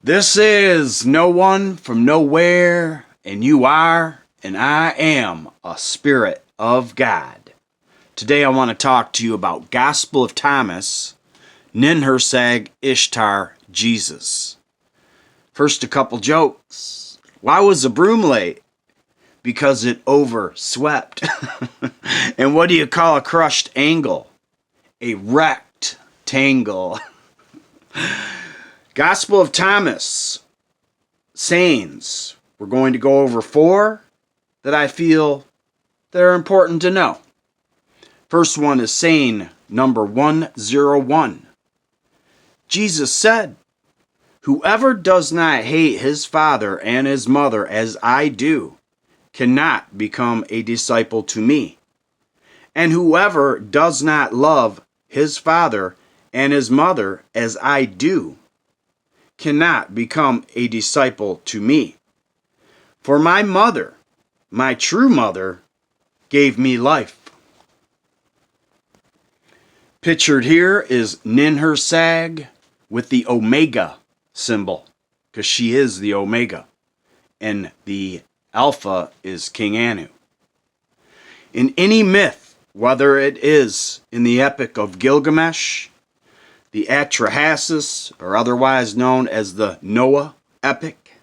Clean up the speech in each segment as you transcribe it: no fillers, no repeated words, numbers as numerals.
This is no one from nowhere, and you are, and I am a spirit of God. Today I want to talk to you about Gospel of Thomas, Ninhursag, Ishtar, Jesus. First, a couple jokes. Why was the broom late? Because it overswept. And what do you call a crushed angle? A rectangle. Gospel of Thomas, sayings. We're going to go over 4 that I feel that are important to know. First one is saying number 101. Jesus said, "Whoever does not hate his father and his mother as I do cannot become a disciple to me. And whoever does not love his father and his mother as I do cannot become a disciple to me. For my mother, my true mother, gave me life." Pictured here is Ninhursag with the Omega symbol, because she is the Omega, and the Alpha is King Anu. In any myth, whether it is in the Epic of Gilgamesh, the Atrahasis, or otherwise known as the Noah epic,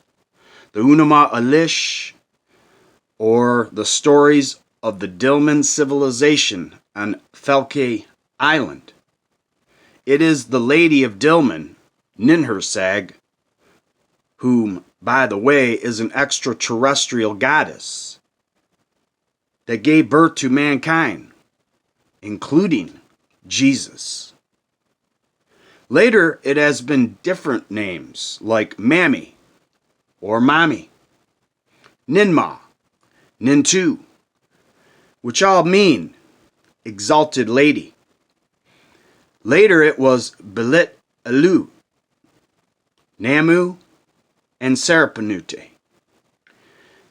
the Unama Elish, or the stories of the Dilmun civilization on Felke Island, it is the Lady of Dilmun, Ninhursag, whom, by the way, is an extraterrestrial goddess that gave birth to mankind, including Jesus. Later, it has been different names like Mammy or Mommy, Ninma, Nintu, which all mean exalted lady. Later, it was Belit Elu, Namu, and Serapanute.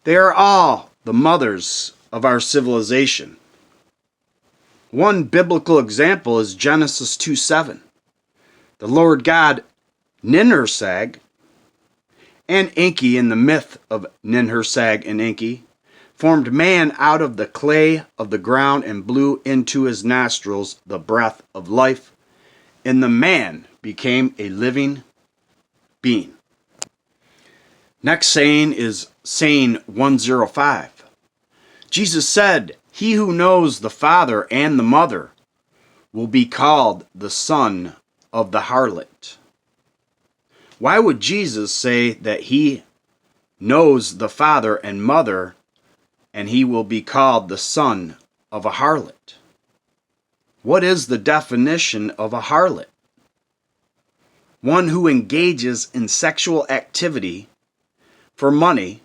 They are all the mothers of our civilization. One biblical example is Genesis 2:7. The Lord God, Ninhursag, and Enki in the myth of Ninhursag and Enki, formed man out of the clay of the ground and blew into his nostrils the breath of life, and the man became a living being. Next saying is saying 105. Jesus said, "He who knows the father and the mother will be called the son of the harlot." Why would Jesus say that he knows the father and mother and he will be called the son of a harlot? What is the definition of a harlot? One who engages in sexual activity for money,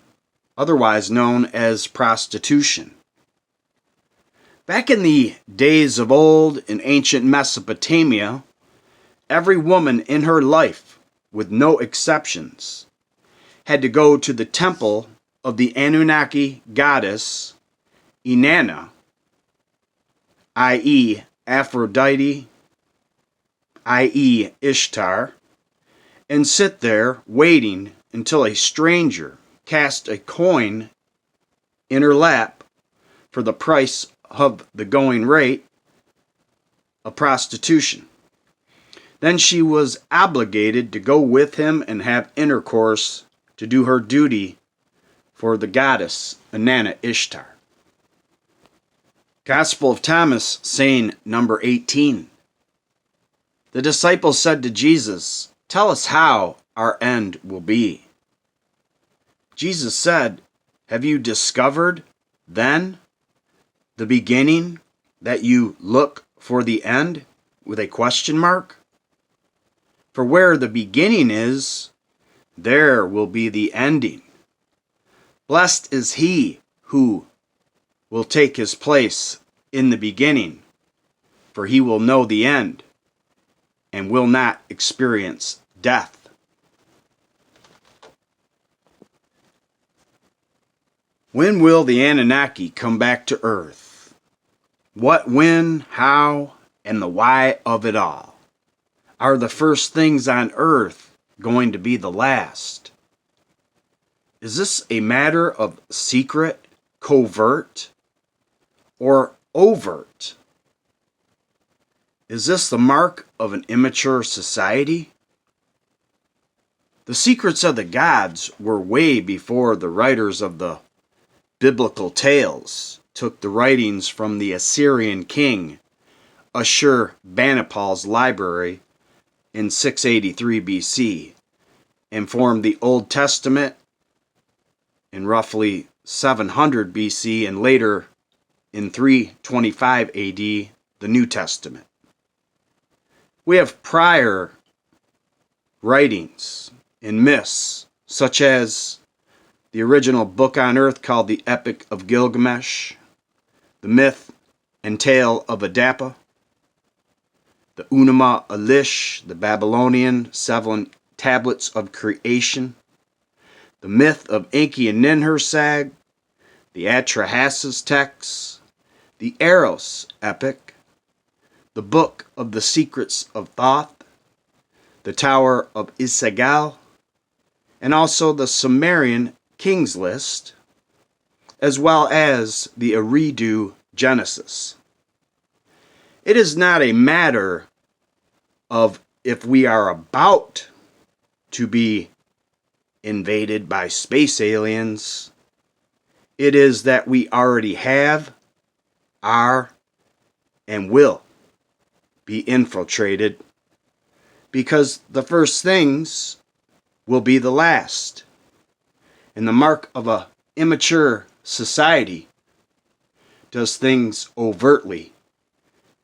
otherwise known as prostitution. Back in the days of old in ancient Mesopotamia, every woman in her life, with no exceptions, had to go to the temple of the Anunnaki goddess Inanna, i.e. Aphrodite, i.e. Ishtar, and sit there waiting until a stranger cast a coin in her lap for the price of the going rate of prostitution. Then she was obligated to go with him and have intercourse to do her duty for the goddess Inanna Ishtar. Gospel of Thomas, saying number 18. The disciples said to Jesus, "Tell us how our end will be." Jesus said, "Have you discovered, then, the beginning, that you look for the end with a question mark? For where the beginning is, there will be the ending. Blessed is he who will take his place in the beginning, for he will know the end and will not experience death." When will the Anunnaki come back to Earth? What, when, how, and the why of it all are the first things on Earth going to be the last? Is this a matter of secret, covert, or overt? Is this the mark of an immature society? The secrets of the gods were way before the writers of the biblical tales took the writings from the Assyrian king Ashur-banipal's library in 683 BC and formed the Old Testament in roughly 700 BC and later in 325 AD, the New Testament. We have prior writings and myths, such as the original book on earth called the Epic of Gilgamesh, the myth and tale of Adapa, the Unama Elish, the Babylonian 7 tablets of creation, the myth of Enki and Ninhursag, the Atrahasis texts, the Eros epic, the Book of the Secrets of Thoth, the Tower of Isagal, and also the Sumerian King's List, as well as the Eridu Genesis. It is not a matter of if we are about to be invaded by space aliens. It is that we already have, are, and will be infiltrated, because the first things will be the last. And the mark of an immature society does things overtly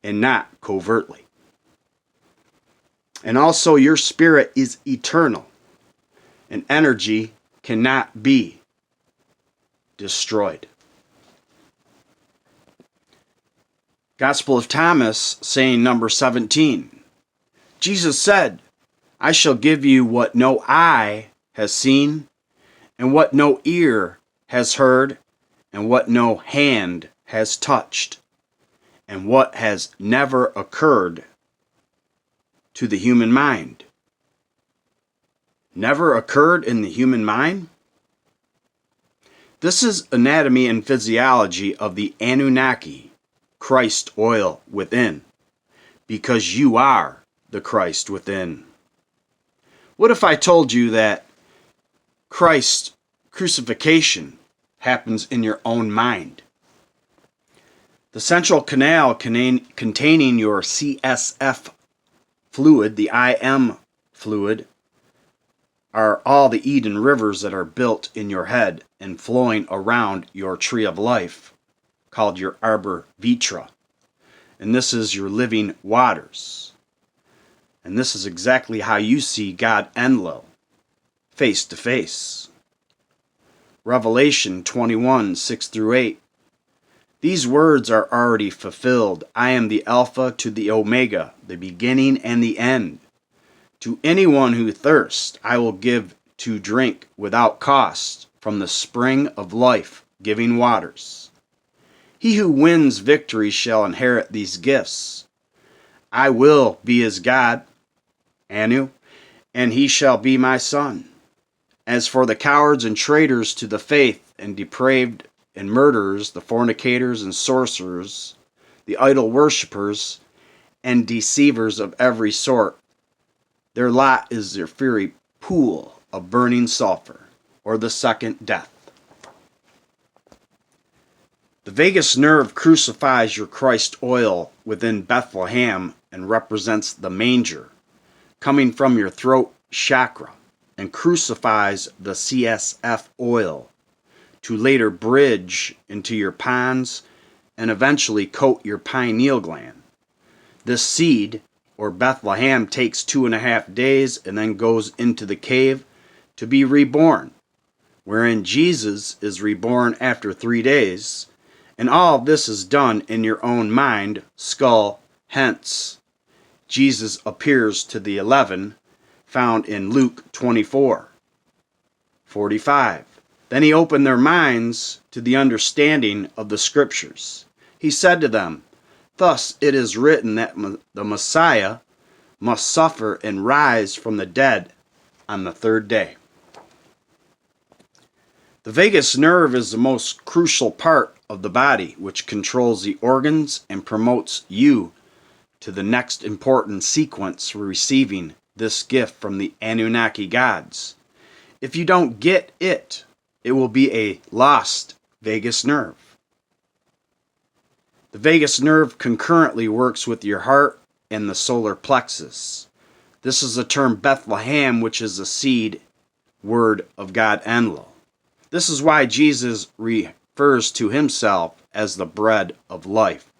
and not covertly. And also, your spirit is eternal, and energy cannot be destroyed. Gospel of Thomas, saying number 17. Jesus said, I shall give you what no eye has seen, and what no ear has heard, and what no hand has touched, and what has never occurred to the human mind. Never occurred in the human mind? This is anatomy and physiology of the Anunnaki, Christ oil within, because you are the Christ within. What if I told you that Christ's crucifixion happens in your own mind? The central canal containing your CSF fluid, the IM fluid, are all the Eden rivers that are built in your head and flowing around your tree of life, called your arbor vitae. And this is your living waters. And this is exactly how you see God Enlil, face to face. Revelation 21, 6 through 8. These words are already fulfilled. I am the Alpha to the Omega, the beginning and the end. To anyone who thirsts, I will give to drink without cost from the spring of life-giving waters. He who wins victory shall inherit these gifts. I will be his God, Anu, and he shall be my son. As for the cowards and traitors to the faith, and depraved and murderers, the fornicators and sorcerers, the idol worshippers, and deceivers of every sort, their lot is their fiery pool of burning sulfur, or the second death. The vagus nerve crucifies your Christ oil within Bethlehem and represents the manger, coming from your throat chakra, and crucifies the CSF oil to later bridge into your pons and eventually coat your pineal gland. This seed, or Bethlehem, takes 2.5 days and then goes into the cave to be reborn, wherein Jesus is reborn after 3 days, and all this is done in your own mind, skull. Hence, Jesus appears to the 11, found in Luke 24:45. Then he opened their minds to the understanding of the Scriptures. He said to them, Thus it is written that the Messiah must suffer and rise from the dead on the third day. The vagus nerve is the most crucial part of the body, which controls the organs and promotes you to the next important sequence for receiving this gift from the Anunnaki gods. If you don't get it, it will be a lost vagus nerve. The vagus nerve concurrently works with your heart and the solar plexus. This is the term Bethlehem, which is the seed word of God Enlil. This is why Jesus refers to himself as the bread of life.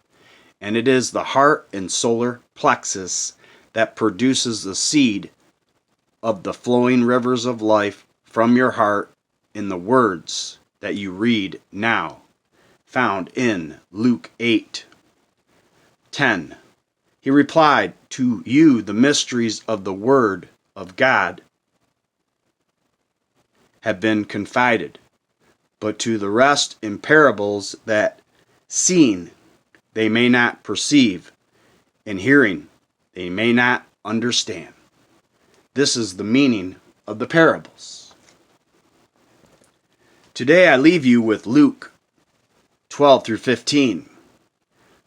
And it is the heart and solar plexus that produces the seed of the flowing rivers of life from your heart in the words that you read now, found in Luke 8:10. He replied, "To you the mysteries of the Word of God have been confided, but to the rest in parables that seeing they may not perceive, and hearing they may not understand." This is the meaning of the parables. Today I leave you with Luke 12-15.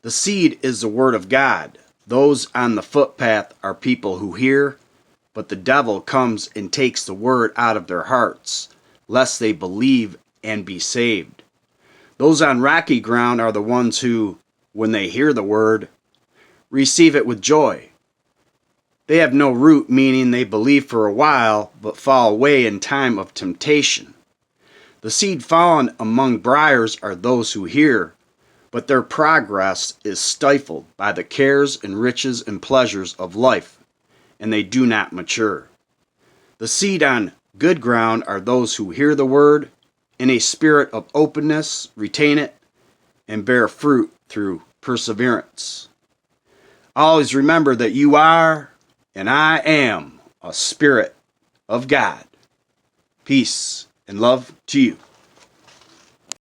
The seed is the word of God. Those on the footpath are people who hear, but the devil comes and takes the word out of their hearts, lest they believe and be saved. Those on rocky ground are the ones who, when they hear the word, receive it with joy. They have no root, meaning they believe for a while, but fall away in time of temptation. The seed fallen among briars are those who hear, but their progress is stifled by the cares and riches and pleasures of life, and they do not mature. The seed on good ground are those who hear the word, in a spirit of openness, retain it, and bear fruit through perseverance. Always remember that you are, and I am, a spirit of God. Peace and love to you.